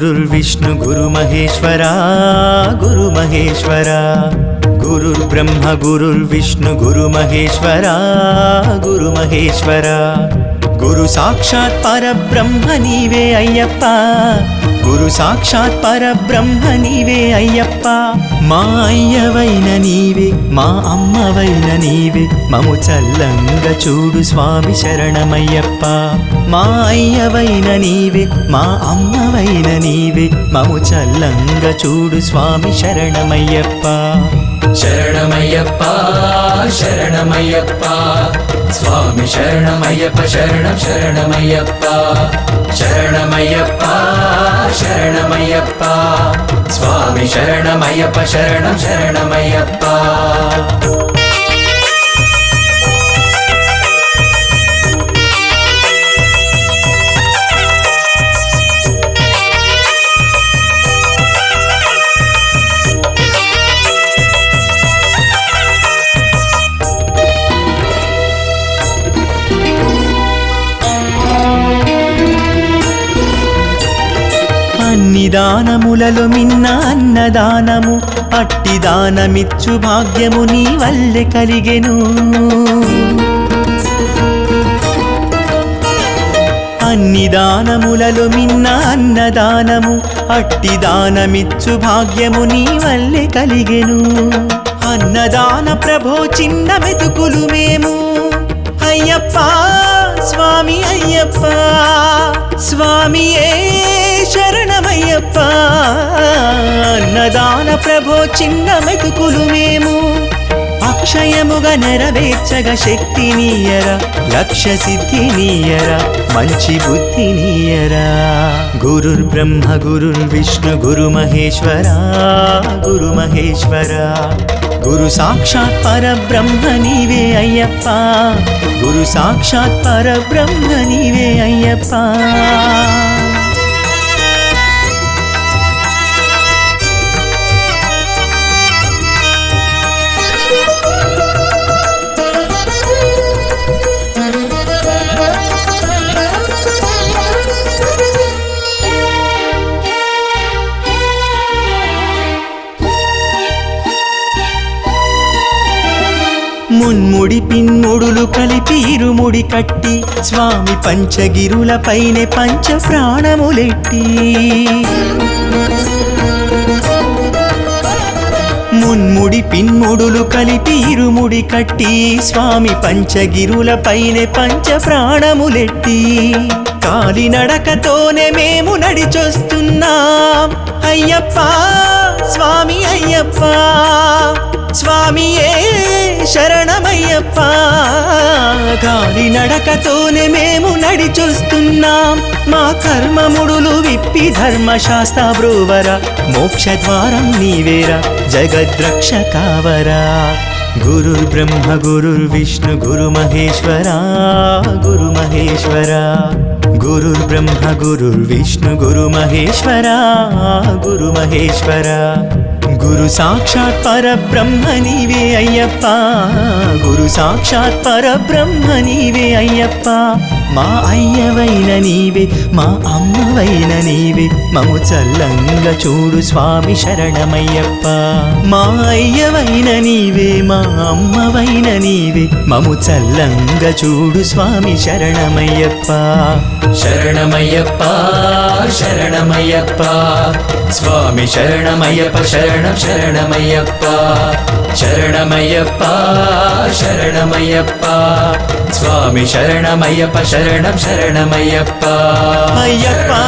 गुरुर्विष्णु गुरुमहेश्वरा गुरुमहेश्वरा गुरुर्ब्रह्म गुरुर्विष्णु गुरुमहेश्वरा गुरुमहेश्वरा गुरु साक्षात् परब्रह्म नीवे अय्यप्पा गुरु साक्षात् परब्रह्म नीवे अय्यप्पा मा अय्यवैन नीवे मा अम्मवैन नीवे ममु चल्लंग चूडु स्वामी शरणमय्यप्पा मा अय्यवैन नीवे मा अम्मवैन नीवे ममु चल्लंग चूडु स्वामी शरणमय्यप्पा शरणमय्यप्पा शरणमय्यप्पा स्वामी शरणमय्यप्पा शरणं शरणमय्यप्पा शरणमय्यप्पा शरणमय्यप्पा स्वामी शरणमय्यप्पा शरणं शरणमय्यप्पा దానములలో మిన్న అన్నదానము అట్టి దానమిచ్చు భాగ్యము నీ వల్లే కలిగెను అన్ని దానములలో మిన్న అన్నదానము అట్టి దానమిచ్చు భాగ్యము నీ వల్లే కలిగెను అన్నదాన ప్రభో చిన్న మెతుకులు మేము అయ్యప్పా స్వామి అయ్యప్పా స్వామియే శరణమయ్యప్పా అన్నదాన ప్రభో చిన్న మెతుకులు మేము అక్షయముగా నెరవేర్చగా శక్తి నీయరా లక్ష్య సిద్ధి నీయరా మంచి బుద్ధి నీయరా గురుర్బ్రహ్మ గురుర్విష్ణు గురుమహేశ్వరా గురుమహేశ్వరా గురు సాక్షాత్ పరబ్రహ్మ నీవే అయ్యప్పా గురు సాక్షాత్ పరబ్రహ్మ నీవే అయ్యప్పా మున్ముడి పిన్ముడులు కలిపి ఇరుముడి కట్టి స్వామి పంచగిరుల పైనే పంచ ప్రాణములెట్టి మున్ముడి పిన్ముడులు కలిపి ఇరుముడి కట్టి స్వామి పంచగిరుల పైనే పంచ ప్రాణములెట్టి కాలినడకతోనే మేము నడిచొస్తున్నాం అయ్యప్పా స్వామి అయ్యప్పా స్వామియే శరణమయ్యప్పా కాలినడకతోనే మేము నడిచొస్తున్నాం మా కర్మముడులు విప్పి ధర్మశాస్త్ర బ్రోవరా మోక్ష ద్వారం నీవేరా జగద్రక్షకావరా గురుర్బ్రహ్మ గురుర్విష్ణు గురుమహేశ్వరా గురుమహేశ్వరా గురుర్బ్రహ్మ గురుర్విష్ణు గురుమహేశ్వరా గురుమహేశ్వరా గురు సాక్షాత్ పరబ్రహ్మ నీవే అయ్యప్పా గురు సాక్షాత్ పరబ్రహ్మ నీవే అయ్యప్పా మా అయ్యవైన నీవే మా అమ్మవైన నీవే మము చల్లంగా చూడు స్వామి శరణమయ్యప్పా మా అయ్యవైన నీవే మా అమ్మవైన నీవే మము చల్లంగా చూడు స్వామి శరణమయ్యప్పా శరణమయ్యప్పా శరణమయ్యప్పా స్వామి శరణమయ్యప్ప శరణం శరణమయ్యప్పా శరణమయ్యప్పా శరణమయ్యప్పా స్వామి శరణమయ్యప్ప శరణం శరణమయ్యప్పా అయ్యప్పా